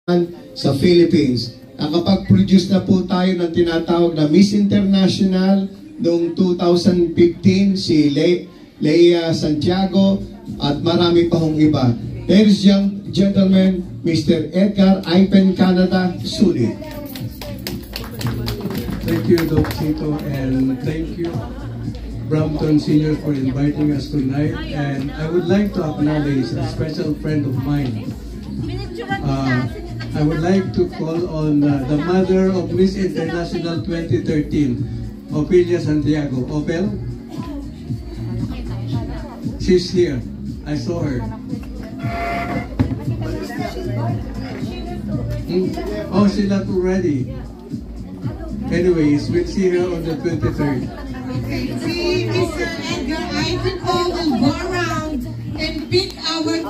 sa Philippines. Nakapag-produce na po tayo ng tinatawag na Miss International noong 2015, si Leia Santiago at marami pa hong iba. Ladies and gentlemen, Mr. Edgar Ipen Canada, sulit. Thank you, Doc Chito, and thank you, Brampton Senior, for inviting us tonight. And I would like to acknowledge a special friend of mine. I would like to call on the mother of Miss International 2013, Opelia Santiago. Opel? She's here. I saw her. Oh, she's not ready. Anyways, we'll see her on the 23rd. Okay, see Mr. Edgar Ivanhoe will go around and pick our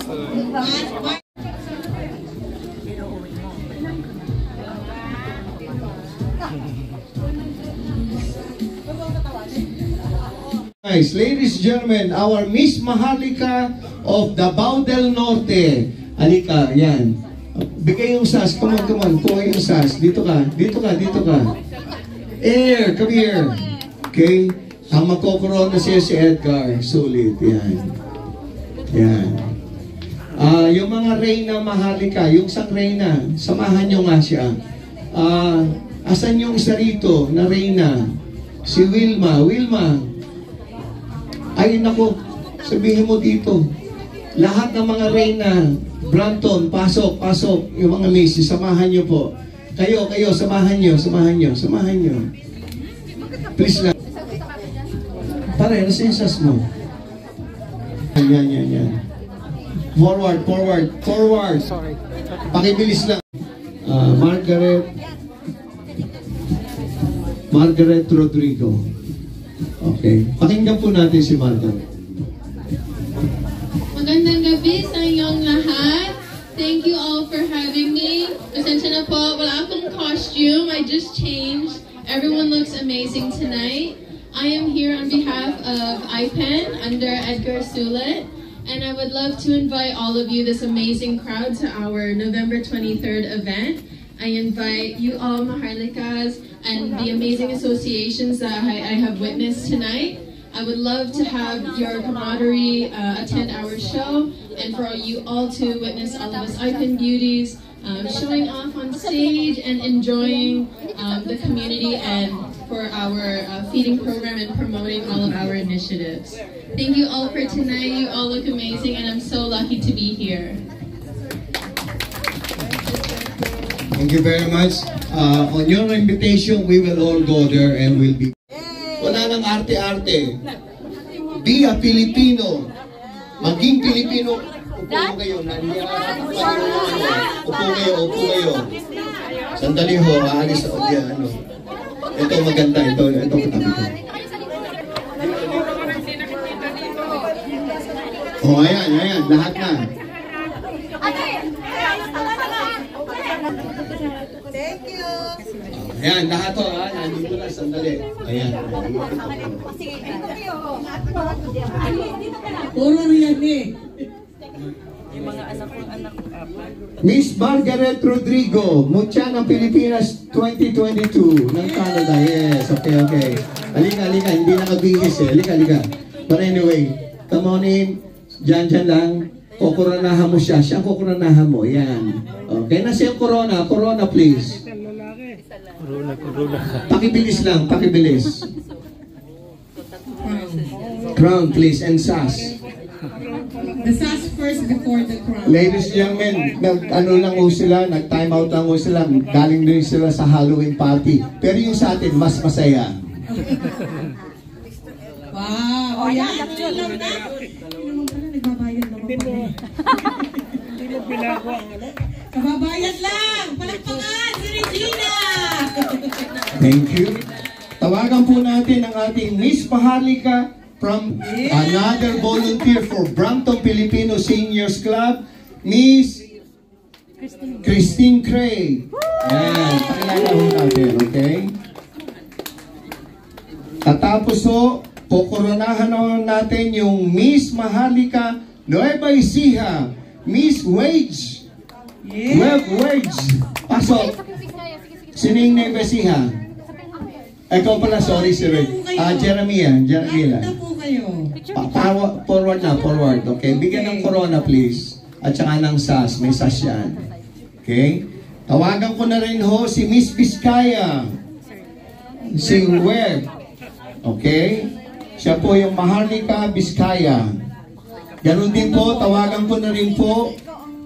Nice. Ladies and gentlemen, our Miss Maharlika of Davao del Norte. Halika, yan. Bigay yung sas. Come on, come on. Kuha yung sas. Dito ka, dito ka, dito ka. Air, come here. Okay? Ang magkokorona siya si Edgar. Sulit. Yan. Yan. Yung mga reyna Maharlika, yung isang reyna, samahan nyo nga siya. Asan yung isa rito na reyna? Si Wilma. Wilma. Ay nako, sabihin mo dito. Lahat ng mga reyna, Brampton, pasok, pasok. Yung mga misis, samahan nyo po. Kayo, samahan nyo, samahan nyo, samahan nyo. Please lang. Pare, ano sensas mo? Yan, yan, yan. Forward, forward, forward. Pakibilis lang. Margaret Rodrigo. Okay. Pakinggan po natin si Margaret. Magandang gabi sa inyong lahat. Thank you all for having me. Pasensya na po, wala akong costume. I just changed. Everyone looks amazing tonight. I am here on behalf of IPEN under Edgar Sulit. And I would love to invite all of you, this amazing crowd, to our November 23rd event. I invite you all, Maharlikas, and the amazing associations that I have witnessed tonight. I would love to have your camaraderie attend our show, and for you all to witness all of us IPEN beauties showing off on stage and enjoying the community and for our feeding program and promoting all of our initiatives. Thank you all for tonight. You all look amazing, and I'm so lucky to be here. Thank you very much. On your invitation, we will all go there and we'll be... Wala nang arte-arte. Be a Filipino. Maging Filipino. Upo kayo. Upo kayo, upo kayo. Sandali ho, aalis ako diyan. Ano. Ito maganda. Ito katabi ko. Oh, ayan, ayan. Lahat na. Thank you. Ayan, lahat to, ha? Nandito na, sandali. Ayan. Puro riyan eh. Miss Margaret Rodrigo, Mucha ng Pilipinas 2022 ng Canada. Yes, okay, okay. Halika, halika. Hindi nakabihis eh. Halika, halika. But anyway, come on in. Diyan lang. Kukuranahan mo siya. Siya ang kukuranahan mo. Yan. Okay na siya corona. Corona, please. Corona. Pakibilis lang. Pakibilis. Crown, please. And SAS. The SAS first before the crown. Ladies and gentlemen, ano lang ho sila, nag-time out lang ho sila. Galing din sila sa Halloween party. Pero yung sa atin, mas masaya. Wow. O yan. Ilang na. Nagbabayad naman pala. Kababayad lang. Palakpakan si Regina. Thank you. Tawagan po natin ang ating Miss Maharlika from another volunteer for Brampton Filipino Seniors Club, Miss Christine Craig. Ayan, pakilala ho natin, okay? Katapos ho, pokoronahan natin yung Miss Maharlika Nueva Ecija, Miss Wage. 12 words. Pasok. Sining Nevesiha. Ikaw pala, sorry, si Red. Jeremiah. Nakita po kayo. Forward na, forward. Okay? Bigyan ng corona, please. At saka ng SAS. May SAS yan. Okay? Tawagan ko na rin ho si Miss Vizcaya. Si Web. Okay? Siya po yung Maharlika Vizcaya. Ganun din po, tawagan ko na rin po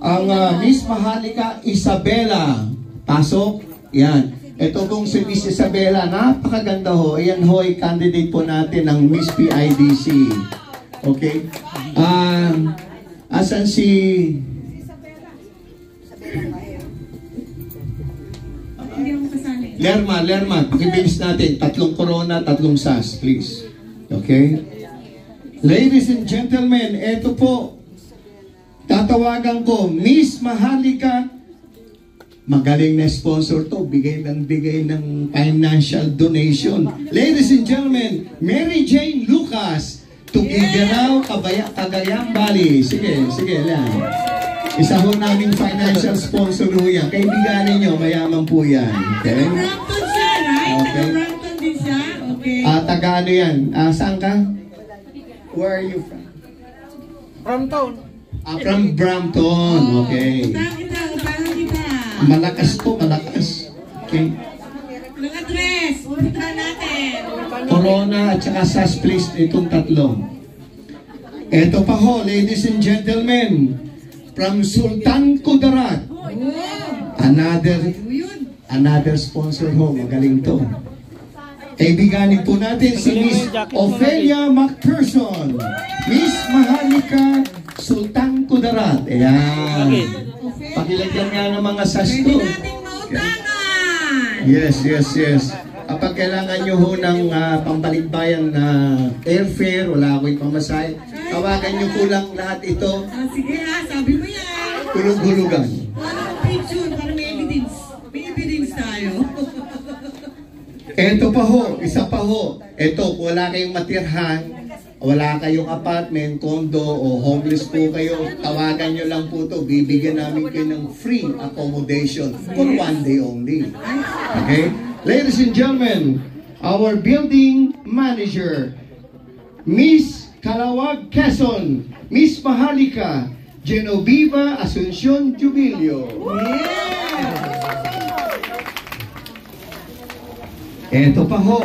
ang Miss Maharlika Isabela. Pasok. Yan. Ito kong si Miss Isabela, napakaganda ho. Ayan ho, ay candidate po natin ng Miss PIDC. Okay? Asan si... Lerma. Pakibilis natin. 3 corona, 3 SAS, please. Okay? Ladies and gentlemen, ito po. Tatawagan ko, Miss Maharlika. Magaling na sponsor to, bigay ng financial donation. Ladies and gentlemen, Mary Jane Lucas, Tugigaraw, Cagayan Valley. Sige, lang. Isa ho namin financial sponsor ho yan. Kaibigan ninyo, mayaman po yan. Okay? Brampton siya, right? Okay. Brampton din siya? Okay. Taga ano yan? Saan ka? Where are you from? Brampton. From Brampton, okay. Parang kita. Malakas to, malakas. Okay. Nag-address. Punta natin. Corona at saka SAS, please, itong 3. Ito pa ho, ladies and gentlemen, from Sultan Kudarat. Another sponsor ho, magaling to. Kaibiganin po natin si Miss Ophelia McPherson. Miss Maharlika Sultan Kudarat. Ayan. Pakilagyan nga ng mga SAS to. Pwede nating mautangan. Yes. Kapag kailangan nyo ho ng pambalikbayan na airfare, wala ako'y pamasahe, tawagan nyo po lang lahat ito. Sige sabi mo yan. Hulug-hulugan. Walang picture, para may evidence. May evidence tayo. Ito pa ho, isa pa ho. Ito, kung wala kayong matirhan, wala kayong apartment, condo, o homeless po kayo, tawagan nyo lang po to. Bibigyan namin kayo ng free accommodation for 1 day only. Okay? Ladies and gentlemen, our building manager, Miss Calawag Quezon, Miss Maharlika Genoveva Asuncion Jubilio. Ito pa ho.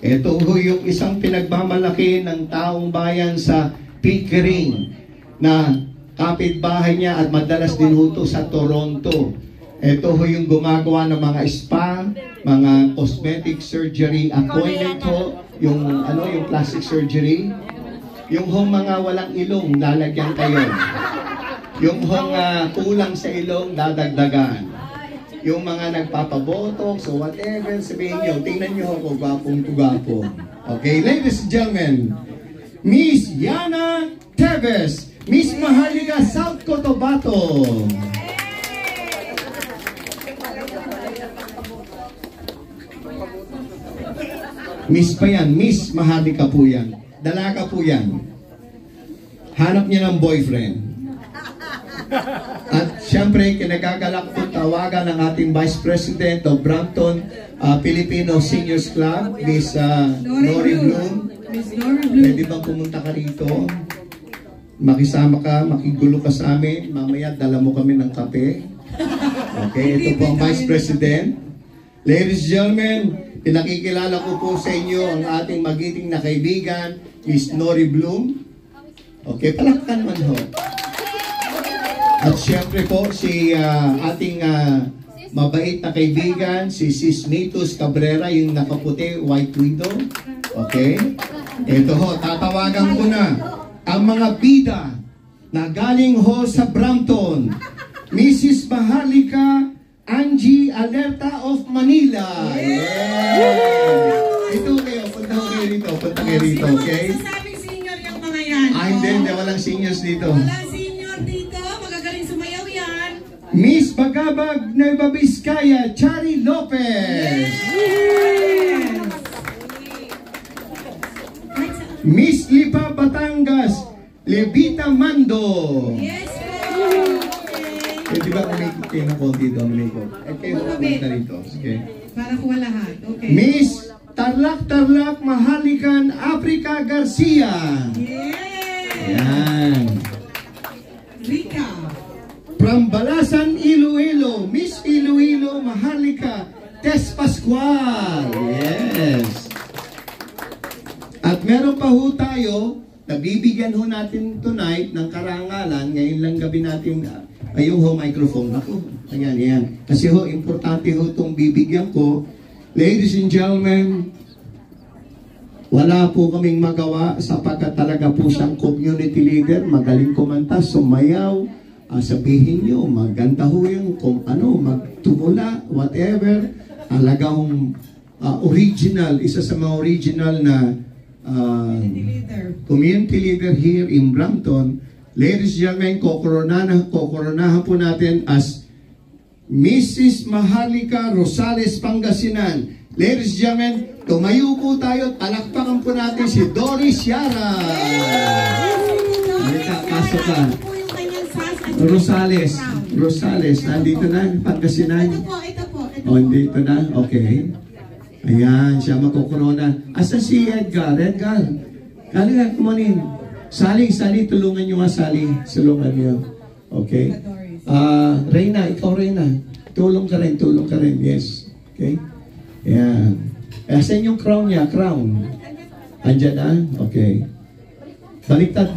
Ito ho yung isang pinagmamalaki ng taong bayan sa Pickering na kapitbahay niya at madalas din ho to sa Toronto. Ito ho yung gumagawa ng mga spa, mga cosmetic surgery appointment ho, yung plastic surgery. Yung ho mga walang ilong, lalagyan kayo. Yung ho kulang sa ilong, dadagdagan. Yung mga nagpapabotox o whatever, sabihin nyo, tingnan nyo ako, gwapong-gwapo. Okay, ladies and gentlemen, Miss Yana Teves, Miss Maharlika South Cotabato. Miss pa yan, Miss Maharlika po yan. Dalaga po yan. Hanap niya ng boyfriend. At siyempre, kinagagalak po tawagan ng ating Vice President of Brampton Filipino Seniors Club, Miss Nori Bloom. Pwede bang pumunta ka rito? Makisama ka, makigulo ka sa amin. Mamaya, dala mo kami ng kape. Okay, ito po ang Vice President. Ladies and gentlemen, pinakikilala ko po sa inyo ang ating magiting na kaibigan, Miss Nori Bloom. Okay, palakpan man ho. At siyempre po, si ating mabait na kaibigan, si Sis Nitos Cabrera, yung nakaputi, White Widow. Okay? Ito ho, tatawagan ko na ang mga bida na galing ho sa Brampton. Mrs. Maharlika Angie Alerta of Manila. Yeah! Ito kayo, punta kayo rito, okay? Sasabing senior yung mga yan. Hindi, walang seniors dito. Walang senior dito, magagaling sumayaw yan. Miss Bagabag Nueva Vizcaya, Chari Lopez. Yes! Miss Lipa Batangas, Levita Mando. Yes po! Di ba kumikot kayo ng konti doon, Manikot? At kayo kumikot rito. Okay. Para kuha lahat. Okay. Miss Tarlac Mahalikan Africa Garcia. Yeah! Yan. Rika. From Balasan, Iloilo, Miss Iloilo Maharlika Tess Pascual. Yes. At meron pa ho tayo, nabibigyan ho natin tonight ng karangalan. Ngayon lang gabi natin, ayun ho, microphone. Ako, ayan, ayan. Kasi ho, importante ho itong bibigyan ko. Ladies and gentlemen, wala po kaming magawa sapagkat talaga po siyang community leader, magaling kumanta, sumayaw, sabihin nyo, maganda ho yung kung ano, magtumula, whatever, talagang original, isa sa mga original na community leader here in Brampton. Ladies and gentlemen, kokoronahan po natin as Mrs. Maharlika Rosales Pangasinan. Ladies and gentlemen, tumayo po tayo at palakpakan po natin si Doris Yara. Halika, pasok ka. Rosales, nandito na, Pangasinan. Ito po. Oh, dito na, okay. Ayan, siya makukorona. Asa si Edgar? Edgar, halika, kumanin. Sali, tulungan nyo nga, Sali. Tulungan nyo. Okay. Reyna, ikaw Reyna. Tulong ka rin. Yes. Okay. Ayan. Asan yung crown niya? Crown. Andyan na? Okay. Baliktad.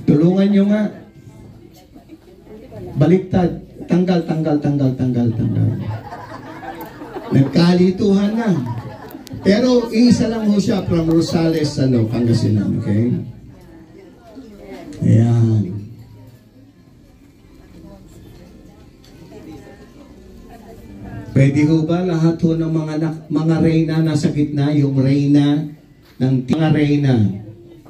Tulungan nyo nga. Baliktad. Tanggal. Nagkalituhan na. Pero isa lang ho siya from Rosales, Pangasinan. Okay? Ayan. Pwede ho ba lahat ho ng mga reyna nasa gitna, yung reyna ng mga reyna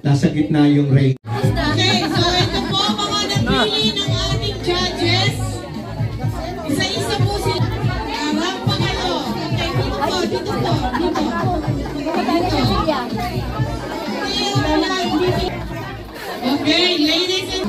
nasa gitna yung reyna. Okay, so ito po mga napili ng ating judges. Isa-isa po sila. Ramp pa kayo. Okay, dito po. Okay, ladies and